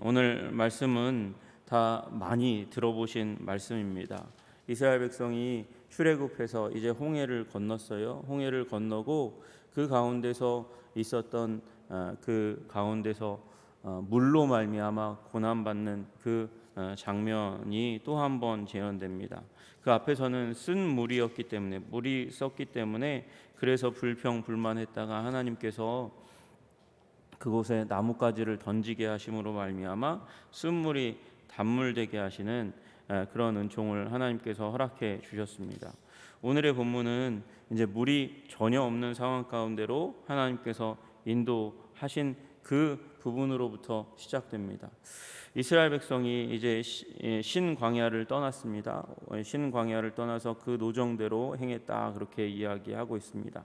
오늘 말씀은 다 많이 들어보신 말씀입니다. 이스라엘 백성이 출애굽해서 이제 홍해를 건넜어요. 홍해를 건너고 그 가운데서 있었던 그 가운데서 물로 말미암아 고난 받는 그 장면이 또 한 번 재현됩니다. 그 앞에서는 쓴 물이었기 때문에 물이 썼기 때문에 그래서 불평불만했다가 하나님께서 그곳에 나뭇가지를 던지게 하심으로 말미암아 쓴물이 단물 되게 하시는 그런 은총을 하나님께서 허락해 주셨습니다. 오늘의 본문은 이제 물이 전혀 없는 상황 가운데로 하나님께서 인도하신 그 부분으로부터 시작됩니다. 이스라엘 백성이 이제 신광야를 떠났습니다. 신광야를 떠나서 그 노정대로 행했다 그렇게 이야기하고 있습니다.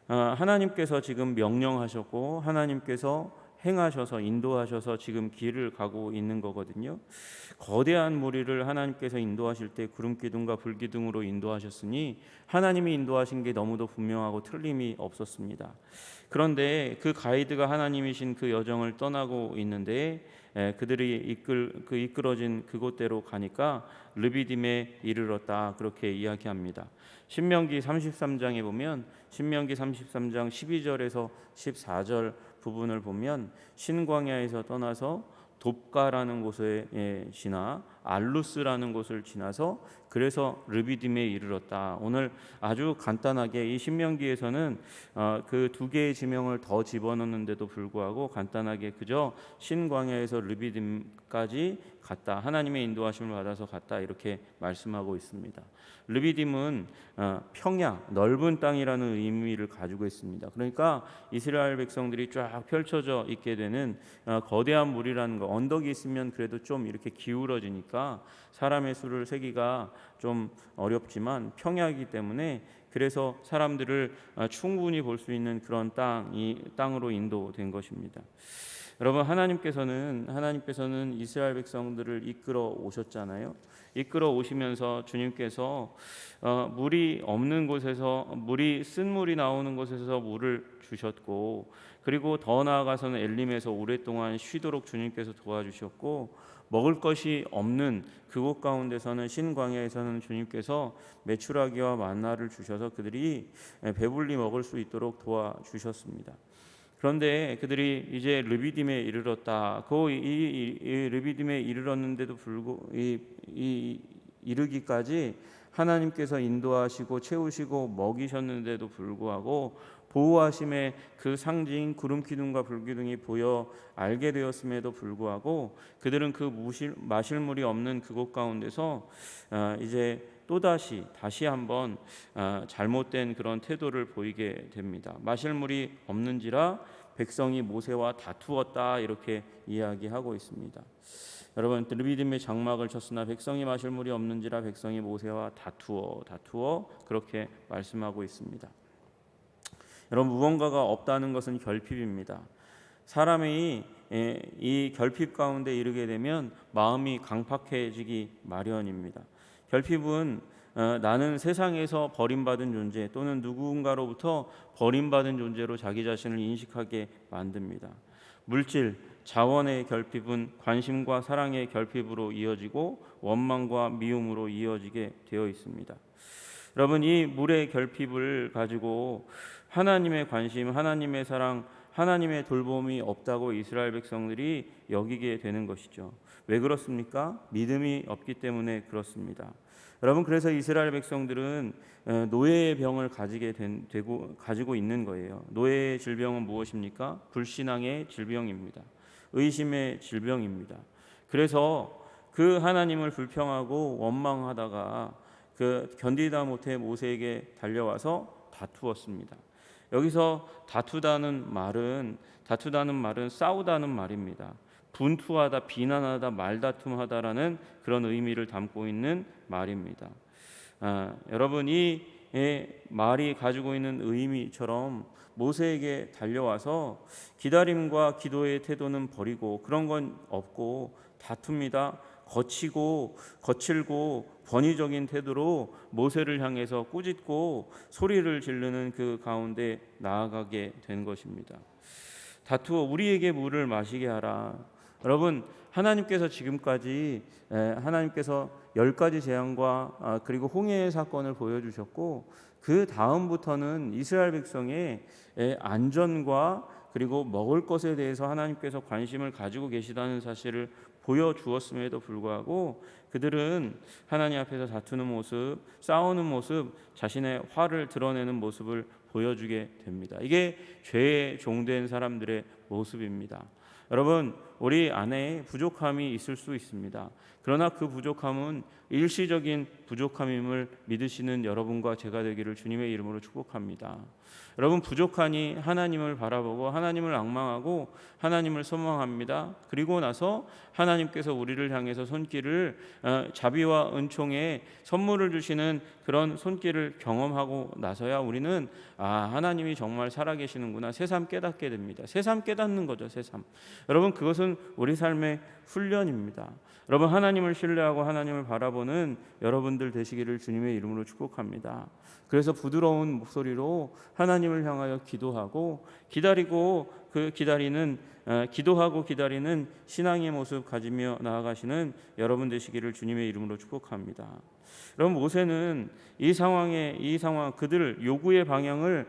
하나님께서 지금 명령하셨고 하나님께서 행하셔서 인도하셔서 지금 길을 가고 있는 거거든요. 거대한 무리를 하나님께서 인도하실 때 구름 기둥과 불 기둥으로 인도하셨으니 하나님이 인도하신 게 너무도 분명하고 틀림이 없었습니다. 그런데 그 가이드가 하나님이신 그 여정을 떠나고 있는데 그들이 이끌어진 그곳대로 가니까 르비딤에 이르렀다 그렇게 이야기합니다. 신명기 33장에 보면 신명기 33장 12절에서 14절 부분을 보면 신광야에서 떠나서 돕가라는 곳에 지나 알루스라는 곳을 지나서 그래서 르비딤에 이르렀다. 오늘 아주 간단하게 이 신명기에서는 그 두 개의 지명을 더 집어넣는데도 불구하고 간단하게 그저 신광야에서 르비딤까지 갔다. 하나님의 인도하심을 받아서 갔다 이렇게 말씀하고 있습니다. 르비딤은 평야, 넓은 땅이라는 의미를 가지고 있습니다. 그러니까 이스라엘 백성들이 쫙 펼쳐져 있게 되는 거대한 물이라는 거, 언덕이 있으면 그래도 좀 이렇게 기울어지니까 사람의 수를 세기가 좀 어렵지만 평야이기 때문에 그래서 사람들을 충분히 볼 수 있는 그런 땅으로 인도된 것입니다. 여러분 하나님께서는 이스라엘 백성들을 이끌어 오셨잖아요. 이끌어 오시면서 주님께서 물이 없는 곳에서 물이 쓴 물이 나오는 곳에서 물을 주셨고 그리고 더 나아가서는 엘림에서 오랫동안 쉬도록 주님께서 도와주셨고 먹을 것이 없는 그곳 가운데서는 신광야에서는 주님께서 메추라기와 만나를 주셔서 그들이 배불리 먹을 수 있도록 도와주셨습니다. 그런데 그들이 이제 르비딤에 이르렀다. 이 르비딤에 이르렀는데도 이르기까지 하나님께서 인도하시고 채우시고 먹이셨는데도 불구하고 보호하심의 그 상징 구름 기둥과 불 기둥이 보여 알게 되었음에도 불구하고 그들은 그 마실 물이 없는 그곳 가운데서 이제 다시 한번 잘못된 그런 태도를 보이게 됩니다. 마실 물이 없는지라 백성이 모세와 다투었다 이렇게 이야기하고 있습니다. 여러분 르비딤의 장막을 쳤으나 백성이 마실 물이 없는지라 백성이 모세와 다투어 그렇게 말씀하고 있습니다. 여러분 무언가가 없다는 것은 결핍입니다. 사람이 이 결핍 가운데 이르게 되면 마음이 강팍해지기 마련입니다. 결핍은 나는 세상에서 버림받은 존재 또는 누군가로부터 버림받은 존재로 자기 자신을 인식하게 만듭니다. 물질, 자원의 결핍은 관심과 사랑의 결핍으로 이어지고 원망과 미움으로 이어지게 되어 있습니다. 여러분 이 물의 결핍을 가지고 하나님의 관심, 하나님의 사랑, 하나님의 돌봄이 없다고 이스라엘 백성들이 여기게 되는 것이죠. 왜 그렇습니까? 믿음이 없기 때문에 그렇습니다. 여러분 그래서 이스라엘 백성들은 노예의 병을 가지고 있는 거예요. 노예의 질병은 무엇입니까? 불신앙의 질병입니다. 의심의 질병입니다. 그래서 그 하나님을 불평하고 원망하다가 그 견디다 못해 모세에게 달려와서 다투었습니다. 여기서 다투다는 말은 싸우다는 말입니다. 분투하다, 비난하다, 말다툼하다라는 그런 의미를 담고 있는 말입니다. 여러분 이 말이 가지고 있는 의미처럼 모세에게 달려와서 기다림과 기도의 태도는 버리고 그런 건 없고 다툽니다. 거칠고 권위적인 태도로 모세를 향해서 꾸짖고 소리를 지르는 그 가운데 나아가게 된 것입니다. 다투어 우리에게 물을 마시게 하라. 여러분, 하나님께서 지금까지 하나님께서 10가지 재앙과 그리고 홍해의 사건을 보여주셨고, 그 다음부터는 이스라엘 백성의 안전과 그리고 먹을 것에 대해서 하나님께서 관심을 가지고 계시다는 사실을 보여주었음에도 불구하고 그들은 하나님 앞에서 다투는 모습, 싸우는 모습, 자신의 화를 드러내는 모습을 보여주게 됩니다. 이게 죄에 종된 사람들의 모습입니다. 여러분, 우리 안에 부족함이 있을 수 있습니다. 그러나 그 부족함은 일시적인 부족함임을 믿으시는 여러분과 제가 되기를 주님의 이름으로 축복합니다. 여러분, 부족하니 하나님을 바라보고 하나님을 앙망하고 하나님을 소망합니다. 그리고 나서 하나님께서 우리를 향해서 손길을 자비와 은총의 선물을 주시는 그런 손길을 경험하고 나서야 우리는 하나님이 정말 살아계시는구나, 새삼 깨닫게 됩니다. 새삼 깨닫는 거죠. 새삼. 여러분, 그것은 우리 삶의 훈련입니다. 여러분, 하나님을 신뢰하고 하나님을 바라보는 여러분들 되시기를 주님의 이름으로 축복합니다. 그래서 부드러운 목소리로 하나님을 향하여 기도하고 기다리고 기도하고 기다리는 신앙의 모습 가지며 나아가시는 여러분 되시기를 주님의 이름으로 축복합니다. 여러분, 모세는 이 상황 그들 요구의 방향을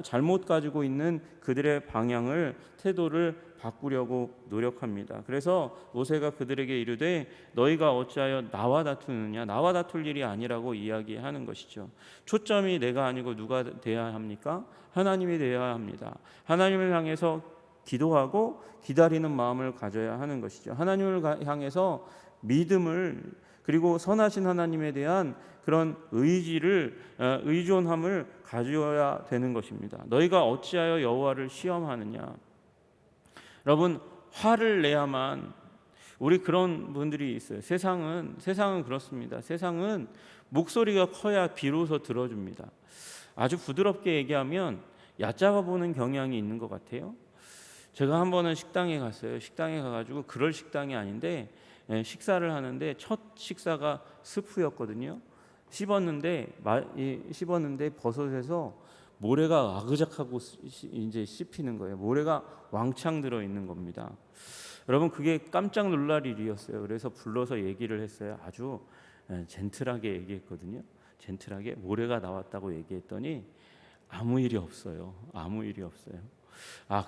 잘못 가지고 있는 그들의 방향을 태도를 바꾸려고 노력합니다. 그래서 모세가 그들에게 이르되 너희가 어찌하여 나와 다투느냐, 나와 다툴 일이 아니라고 이야기하는 것이죠. 초점이 내가 아니고 누가 돼야 합니까? 하나님이 돼야 합니다. 하나님을 향해서 기도하고 기다리는 마음을 가져야 하는 것이죠. 하나님을 향해서 믿음을, 그리고 선하신 하나님에 대한 그런 의존함을 가져야 되는 것입니다. 너희가 어찌하여 여호와를 시험하느냐. 여러분, 화를 내야만, 우리 그런 분들이 있어요. 세상은 그렇습니다. 세상은 목소리가 커야 비로소 들어줍니다. 아주 부드럽게 얘기하면 얕잡아 보는 경향이 있는 것 같아요. 제가 한 번은 식당에 갔어요. 식당에 가가지고, 그럴 식당이 아닌데 식사를 하는데 첫 식사가 스프였거든요. 씹었는데 버섯에서 모래가 아그작하고 이제 씹히는 거예요. 모래가 왕창 들어 있는 겁니다. 여러분, 그게 깜짝 놀랄 일이었어요. 그래서 불러서 얘기를 했어요. 아주 젠틀하게 얘기했거든요. 젠틀하게 모래가 나왔다고 얘기했더니 아무 일이 없어요. 아무 일이 없어요.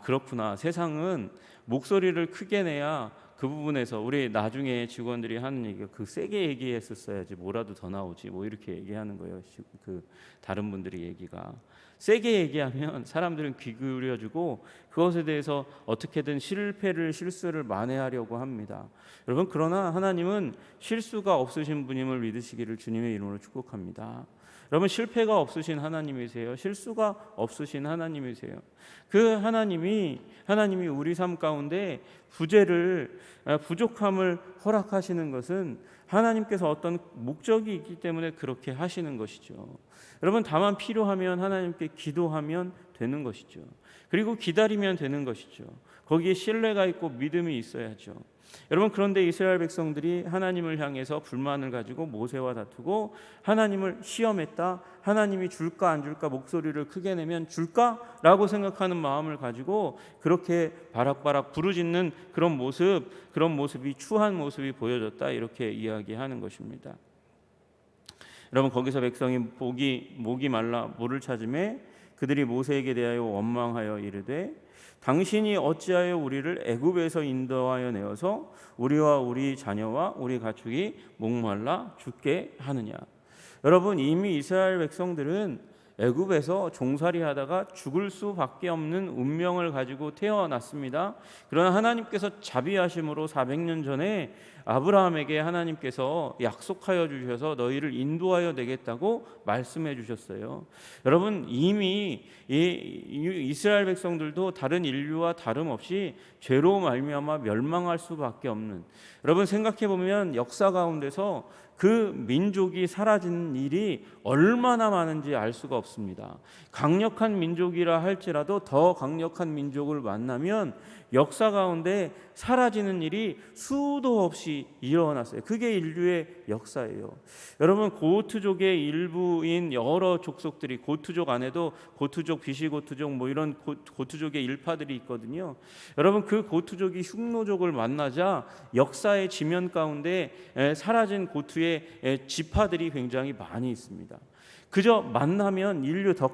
그렇구나. 세상은 목소리를 크게 내야 그 부분에서, 우리 나중에 직원들이 하는 얘기가 그 세게 얘기했었어야지 뭐라도 더 나오지, 뭐 이렇게 얘기하는 거예요. 그 다른 분들이 얘기가 세게 얘기하면 사람들은 귀 기울여주고 그것에 대해서 어떻게든 실수를 만회하려고 합니다. 여러분, 그러나 하나님은 실수가 없으신 분임을 믿으시기를 주님의 이름으로 축복합니다. 여러분, 실패가 없으신 하나님이세요. 실수가 없으신 하나님이세요. 그 하나님이 우리 삶 가운데 부족함을 허락하시는 것은 하나님께서 어떤 목적이 있기 때문에 그렇게 하시는 것이죠. 여러분, 다만 필요하면 하나님께 기도하면 되는 것이죠. 그리고 기다리면 되는 것이죠. 거기에 신뢰가 있고 믿음이 있어야죠. 여러분, 그런데 이스라엘 백성들이 하나님을 향해서 불만을 가지고 모세와 다투고 하나님을 시험했다. 하나님이 줄까 안 줄까, 목소리를 크게 내면 줄까라고 생각하는 마음을 가지고 그렇게 바락바락 부르짖는 그런 모습이 추한 모습이 보여졌다, 이렇게 이야기하는 것입니다. 여러분, 거기서 백성이 목이 말라 물을 찾으매 그들이 모세에게 대하여 원망하여 이르되 당신이 어찌하여 우리를 애굽에서 인도하여 내어서 우리와 우리 자녀와 우리 가축이 목말라 죽게 하느냐. 여러분, 이미 이스라엘 백성들은 애굽에서 종살이하다가 죽을 수밖에 없는 운명을 가지고 태어났습니다. 그러나 하나님께서 자비하심으로 400년 전에 아브라함에게 하나님께서 약속하여 주셔서 너희를 인도하여 내겠다고 말씀해 주셨어요. 여러분, 이미 이스라엘 백성들도 다른 인류와 다름없이 죄로 말미암아 멸망할 수밖에 없는, 여러분 생각해 보면 역사 가운데서 그 민족이 사라지는 일이 얼마나 많은지 알 수가 없습니다. 강력한 민족이라 할지라도 더 강력한 민족을 만나면 역사 가운데 사라지는 일이 수도 없이 일어났어요. 그게 인류의 역사예요. 여러분, 고트족의 일부인 여러 족속들이, 고트족 안에도 고트족, 비시고트족 뭐 이런 고트족의 일파들이 있거든요. 여러분, 그 고트족이 흉노족을 만나자 역사의 지면 가운데 사라진 고트의 지파들이 굉장히 많이 있습니다. 그저 만나면, 인류 더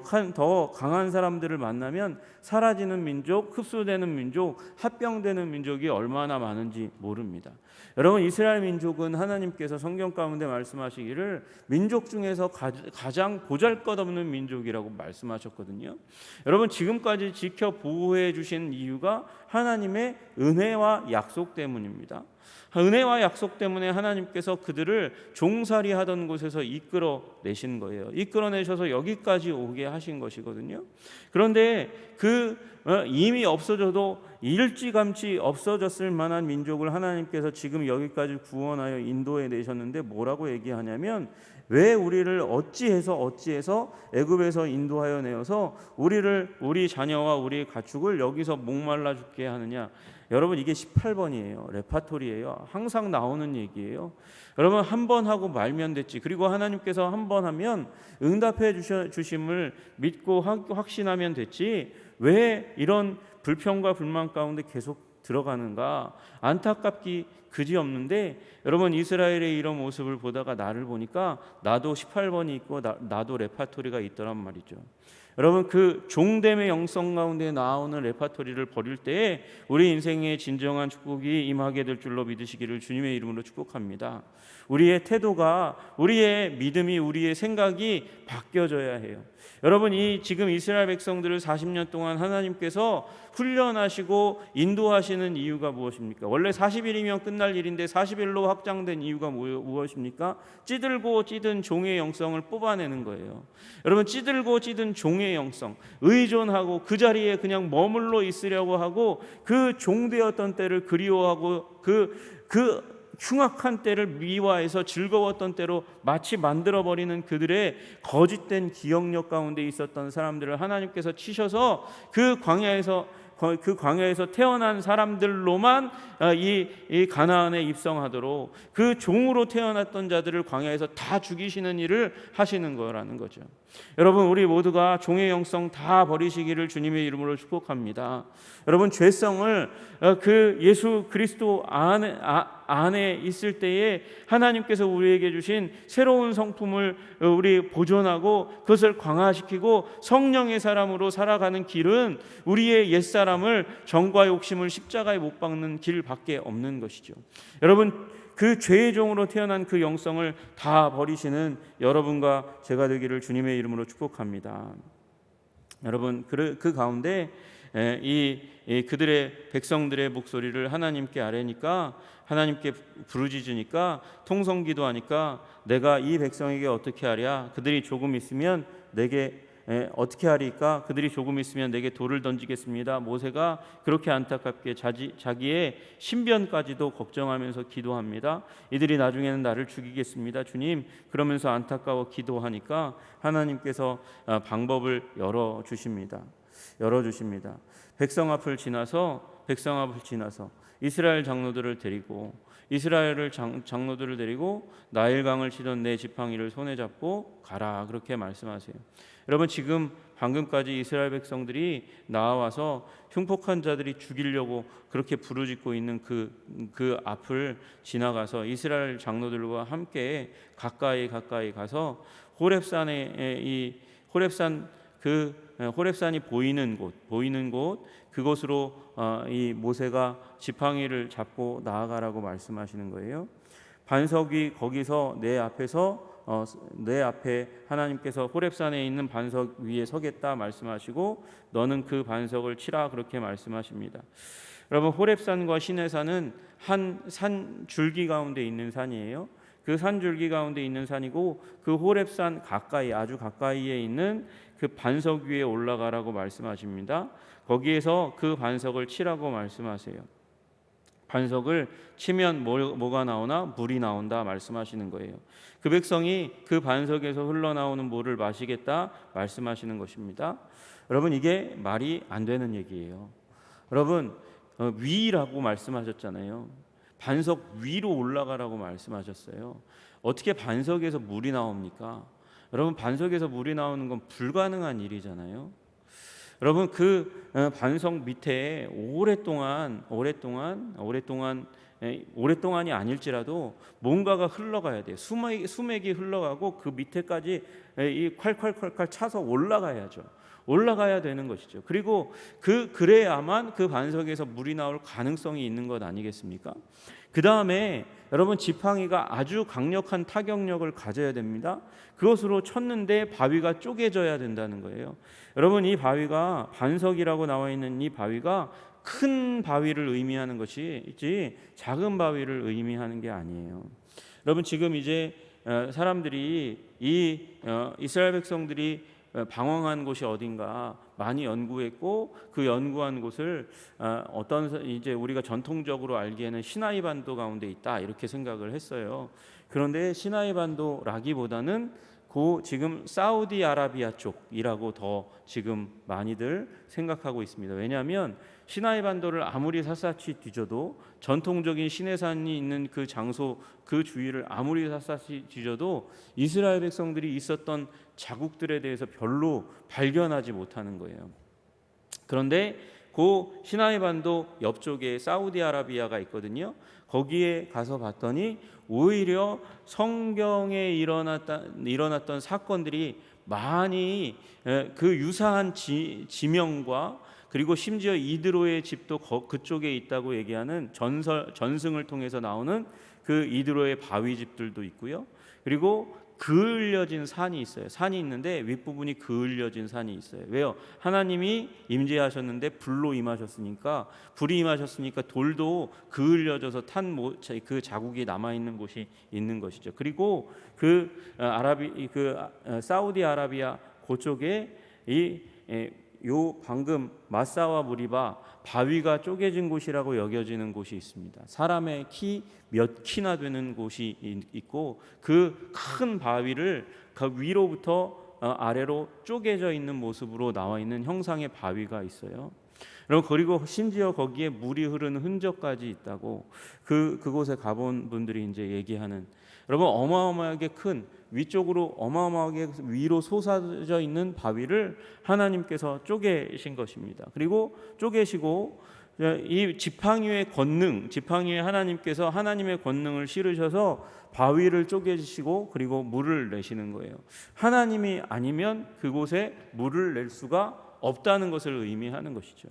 강한 사람들을 만나면 사라지는 민족, 흡수되는 민족, 합병되는 민족이 얼마나 많은지 모릅니다. 여러분, 이스라엘 민족은 하나님께서 성경 가운데 말씀하시기를 민족 중에서 가장 보잘것없는 민족이라고 말씀하셨거든요. 여러분, 지금까지 지켜 보호해 주신 이유가 하나님의 은혜와 약속 때문입니다. 은혜와 약속 때문에 하나님께서 그들을 종살이 하던 곳에서 이끌어내신 거예요. 이끌어내셔서 여기까지 오게 하신 것이거든요. 그런데 이미 없어져도 일찌감치 없어졌을 만한 민족을 하나님께서 지금 여기까지 구원하여 인도해 내셨는데 뭐라고 얘기하냐면, 왜 우리를 어찌해서 애굽에서 인도하여 내어서 우리 자녀와 우리 가축을 여기서 목말라 죽게 하느냐. 여러분, 이게 18번이에요. 레파토리예요. 항상 나오는 얘기예요. 여러분, 한 번 하고 말면 됐지. 그리고 하나님께서 한 번 하면 응답해 주심을 믿고 확신하면 됐지. 왜 이런 불평과 불만 가운데 계속 들어가는가? 안타깝기 그지없는데, 여러분, 이스라엘의 이런 모습을 보다가 나를 보니까 나도 18번이 있고 나도 레파토리가 있더란 말이죠. 여러분, 그 종됨의 영성 가운데 나오는 레파토리를 버릴 때에 우리 인생의 진정한 축복이 임하게 될 줄로 믿으시기를 주님의 이름으로 축복합니다. 우리의 태도가, 우리의 믿음이, 우리의 생각이 바뀌어져야 해요. 여러분, 지금 이스라엘 백성들을 40년 동안 하나님께서 훈련하시고 인도하시는 이유가 무엇입니까? 원래 40일이면 끝날 일인데 40일로 확장된 이유가 무엇입니까? 찌들고 찌든 종의 영성을 뽑아내는 거예요. 여러분, 찌들고 찌든 종의 영성, 의존하고 그 자리에 그냥 머물러 있으려고 하고 그 종되었던 때를 그리워하고 그 흉악한 때를 미화해서 즐거웠던 때로 마치 만들어버리는 그들의 거짓된 기억력 가운데 있었던 사람들을 하나님께서 치셔서 그 광야에서 태어난 사람들로만 이 가나안에 입성하도록 그 종으로 태어났던 자들을 광야에서 다 죽이시는 일을 하시는 거라는 거죠. 여러분, 우리 모두가 종의 영성 다 버리시기를 주님의 이름으로 축복합니다. 여러분, 죄성을 그 예수 그리스도 안에 있을 때에 하나님께서 우리에게 주신 새로운 성품을 우리 보존하고 그것을 강화시키고 성령의 사람으로 살아가는 길은 우리의 옛사람을 정과 욕심을 십자가에 못 박는 길밖에 없는 것이죠. 여러분, 그 죄의 종으로 태어난 그 영성을 다 버리시는 여러분과 제가 되기를 주님의 이름으로 축복합니다. 여러분, 그 가운데 그들의 백성들의 목소리를 하나님께 아뢰니까, 하나님께 부르짖으니까, 통성기도하니까 내가 이 백성에게 어떻게 하랴? 그들이 조금 있으면 내게 어떻게 하리까? 그들이 조금 있으면 내게 돌을 던지겠습니다. 모세가 그렇게 안타깝게 자기의 신변까지도 걱정하면서 기도합니다. 이들이 나중에는 나를 죽이겠습니다. 주님, 그러면서 안타까워 기도하니까 하나님께서 방법을 열어주십니다. 백성 앞을 지나서 이스라엘 장로들을 데리고 나일강을 치던 내 지팡이를 손에 잡고 가라, 그렇게 말씀하세요. 여러분, 지금 방금까지 이스라엘 백성들이 나와서 흉폭한 자들이 죽이려고 그렇게 부르짖고 있는 그 앞을 지나가서 이스라엘 장로들과 함께 가까이 가서 호렙산이 보이는 곳 그곳으로 이 모세가 지팡이를 잡고 나아가라고 말씀하시는 거예요. 반석이 거기서 내 앞에 하나님께서 호렙산에 있는 반석 위에 서겠다 말씀하시고 너는 그 반석을 치라, 그렇게 말씀하십니다. 여러분, 호렙산과 시내산은 한 산 줄기 가운데 있는 산이에요. 그 산 줄기 가운데 있는 산이고, 그 호렙산 아주 가까이에 있는 그 반석 위에 올라가라고 말씀하십니다. 거기에서 그 반석을 치라고 말씀하세요. 반석을 치면 뭐가 나오나? 물이 나온다 말씀하시는 거예요. 그 백성이 그 반석에서 흘러나오는 물을 마시겠다 말씀하시는 것입니다. 여러분, 이게 말이 안 되는 얘기예요. 여러분, 위라고 말씀하셨잖아요. 반석 위로 올라가라고 말씀하셨어요. 어떻게 반석에서 물이 나옵니까? 여러분, 반석에서 물이 나오는 건 불가능한 일이잖아요. 여러분, 그 반석 밑에 오랫동안이 아닐지라도 뭔가가 흘러가야 돼요. 수맥이 흘러가고 그 밑에까지 이 콸콸콸콸 차서 올라가야죠. 올라가야 되는 것이죠. 그리고 그래야만 그 반석에서 물이 나올 가능성이 있는 것 아니겠습니까? 그 다음에 여러분, 지팡이가 아주 강력한 타격력을 가져야 됩니다. 그것으로 쳤는데 바위가 쪼개져야 된다는 거예요. 여러분, 이 바위가, 반석이라고 나와 있는 이 바위가 큰 바위를 의미하는 것이지 작은 바위를 의미하는 게 아니에요. 여러분, 지금 이제 사람들이 이스라엘 백성들이 방황한 곳이 어딘가 많이 연구했고, 그 연구한 곳을 이제 우리가 전통적으로 알기에는 시나이 반도 가운데 있다 이렇게 생각을 했어요. 그런데 시나이 반도라기보다는 지금 사우디아라비아 쪽이라고 더 지금 많이들 생각하고 있습니다. 왜냐하면 시나이 반도를 아무리 샅샅이 뒤져도, 전통적인 시내산이 있는 그 장소, 그 주위를 아무리 샅샅이 뒤져도 이스라엘 백성들이 있었던 자국들에 대해서 별로 발견하지 못하는 거예요. 그런데 그 시나이 반도 옆쪽에 사우디아라비아가 있거든요. 거기에 가서 봤더니 오히려 성경에 일어났던 사건들이 많이 그 유사한 지명과, 그리고 심지어 이드로의 집도 그쪽에 있다고 얘기하는 전승을 통해서 나오는 그 이드로의 바위 집들도 있고요. 그리고 그을려진 산이 있어요. 산이 있는데 윗부분이 그을려진 산이 있어요. 왜요? 하나님이 임재하셨는데 불이 임하셨으니까 돌도 그을려져서 그 자국이 남아 있는 곳이 있는 것이죠. 그리고 사우디아라비아 그쪽에 방금 마사와 무리바, 바위가 쪼개진 곳이라고 여겨지는 곳이 있습니다. 사람의 키 몇 키나 되는 곳이 있고, 그 큰 바위를 그 위로부터 아래로 쪼개져 있는 모습으로 나와 있는 형상의 바위가 있어요. 그리고 심지어 거기에 물이 흐르는 흔적까지 있다고 그곳에 가본 분들이 이제 얘기하는, 여러분, 어마어마하게 큰, 위쪽으로 어마어마하게 위로 솟아져 있는 바위를 하나님께서 쪼개신 것입니다. 그리고 쪼개시고 이 지팡이의 하나님께서 하나님의 권능을 실으셔서 바위를 쪼개시고 그리고 물을 내시는 거예요. 하나님이 아니면 그곳에 물을 낼 수가 없다는 것을 의미하는 것이죠.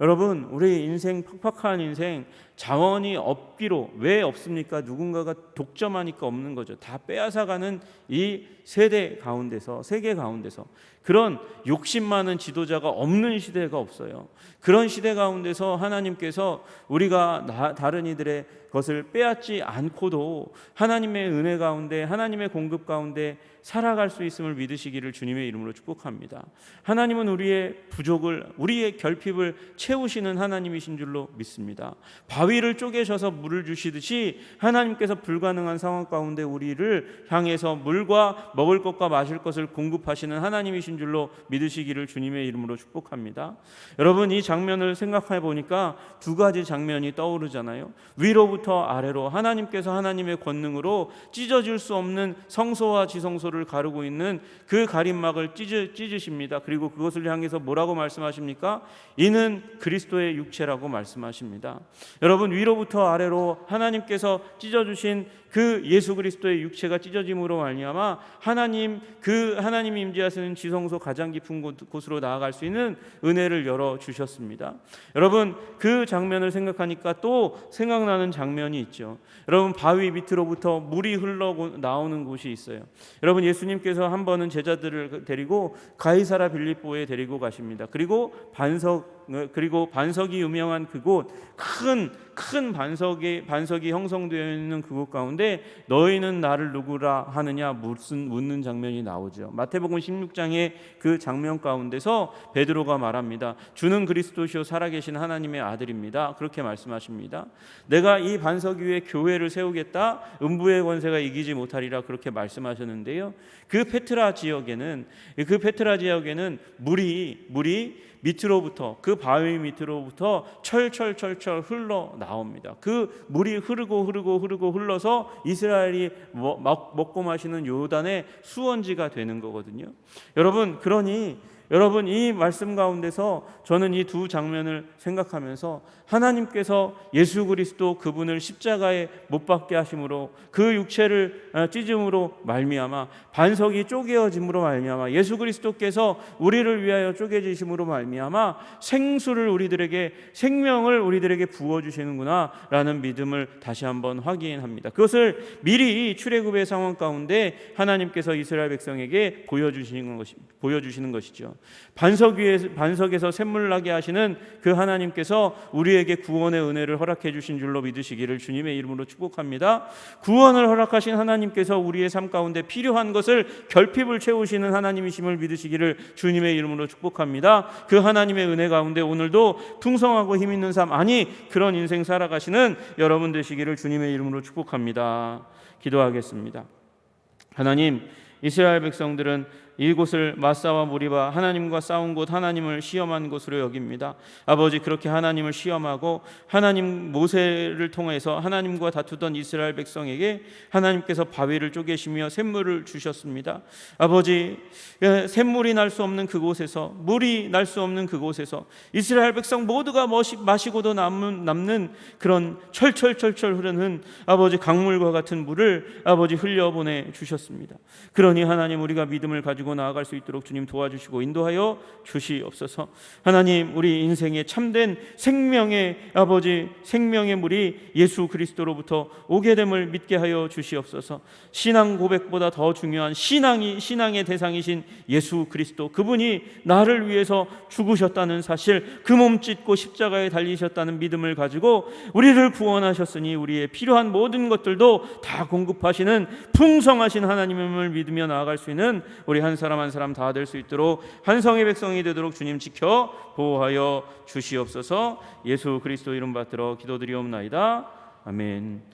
여러분, 우리 인생, 팍팍한 인생, 자원이 없기로, 왜 없습니까? 누군가가 독점하니까 없는 거죠. 다 빼앗아가는 이 세계 가운데서 그런 욕심 많은 지도자가 없는 시대가 없어요. 그런 시대 가운데서 하나님께서 우리가 다른 이들의 것을 빼앗지 않고도 하나님의 은혜 가운데, 하나님의 공급 가운데 살아갈 수 있음을 믿으시기를 주님의 이름으로 축복합니다. 하나님은 우리의 부족을, 우리의 결핍을 채우시는 하나님이신 줄로 믿습니다. 바위를 쪼개셔서 물을 주시듯이 하나님께서 불가능한 상황 가운데 우리를 향해서 물과 먹을 것과 마실 것을 공급하시는 하나님이신 줄로 믿으시기를 주님의 이름으로 축복합니다. 여러분, 이 장면을 생각해 보니까 두 가지 장면이 떠오르잖아요. 위로부터 아래로 하나님께서 하나님의 권능으로 찢어질 수 없는 성소와 지성소를 가르고 있는 그 가림막을 찢으십니다. 그리고 그것을 향해서 뭐라고 말씀하십니까? 이는 그리스도의 육체라고 말씀하십니다. 여러분, 위로부터 아래로 하나님께서 찢어주신 그 예수 그리스도의 육체가 찢어짐으로 말미암아 하나님이 임재하시는 지성소 가장 깊은 곳으로 나아갈 수 있는 은혜를 열어 주셨습니다. 여러분, 그 장면을 생각하니까 또 생각나는 장면이 있죠. 여러분, 바위 밑으로부터 물이 흘러 나오는 곳이 있어요. 여러분, 예수님께서 한 번은 제자들을 데리고 가이사라 빌립보에 데리고 가십니다. 그리고 반석이 유명한 그곳, 큰 큰 반석이 형성되어 있는 그곳 가운데 너희는 나를 누구라 하느냐 묻는 장면이 나오죠. 마태복음 16장의 그 장면 가운데서 베드로가 말합니다. 주는 그리스도시요 살아계신 하나님의 아들입니다. 그렇게 말씀하십니다. 내가 이 반석 위에 교회를 세우겠다. 음부의 권세가 이기지 못하리라 그렇게 말씀하셨는데요. 그 페트라 지역에는 물이 밑으로부터 그 바위 밑으로부터 철철철철 흘러 나옵니다. 그 물이 흐르고 흘러서 이스라엘이 먹고 마시는 요단의 수원지가 되는 거거든요. 여러분 이 말씀 가운데서 저는 이 두 장면을 생각하면서 하나님께서 예수 그리스도 그분을 십자가에 못 박게 하심으로 그 육체를 찢음으로 말미암아 반석이 쪼개어짐으로 말미암아 예수 그리스도께서 우리를 위하여 쪼개지심으로 말미암아 생명을 우리들에게 부어 주시는구나라는 믿음을 다시 한번 확인합니다. 그것을 미리 출애굽의 상황 가운데 하나님께서 이스라엘 백성에게 보여주시는 것이죠. 반석에서 샘물 나게 하시는 그 하나님께서 우리에게 구원의 은혜를 허락해 주신 줄로 믿으시기를 주님의 이름으로 축복합니다. 구원을 허락하신 하나님께서 우리의 삶 가운데 필요한 것을 결핍을 채우시는 하나님이심을 믿으시기를 주님의 이름으로 축복합니다. 그 하나님의 은혜 가운데 오늘도 풍성하고 힘 있는 삶, 그런 인생 살아가시는 여러분 되시기를 주님의 이름으로 축복합니다. 기도하겠습니다. 하나님, 이스라엘 백성들은 이곳을 마사와 무리바 하나님과 싸운 곳, 하나님을 시험한 곳으로 여깁니다. 아버지, 그렇게 하나님을 시험하고 하나님 모세를 통해서 하나님과 다투던 이스라엘 백성에게 하나님께서 바위를 쪼개시며 샘물을 주셨습니다. 아버지, 샘물이 날 수 없는 그곳에서, 물이 날 수 없는 그곳에서 이스라엘 백성 모두가 마시고도 남는 그런 철철철철 흐르는 아버지 강물과 같은 물을 아버지 흘려보내 주셨습니다. 그러니 하나님, 우리가 믿음을 가지고 나아갈 수 있도록 주님 도와주시고 인도하여 주시옵소서. 하나님, 우리 인생의 참된 생명의 물이 예수 그리스도로부터 오게 됨을 믿게 하여 주시옵소서. 신앙 고백보다 더 중요한 신앙의 대상이신 예수 그리스도, 그분이 나를 위해서 죽으셨다는 사실, 그 몸 찢고 십자가에 달리셨다는 믿음을 가지고 우리를 구원하셨으니 우리의 필요한 모든 것들도 다 공급하시는 풍성하신 하나님을 믿으며 나아갈 수 있는 우리 한 사람 한 사람 다 될 수 있도록 한 성의 백성이 되도록 주님 지켜 보호하여 주시옵소서. 예수 그리스도 이름 받들어 기도드리옵나이다. 아멘.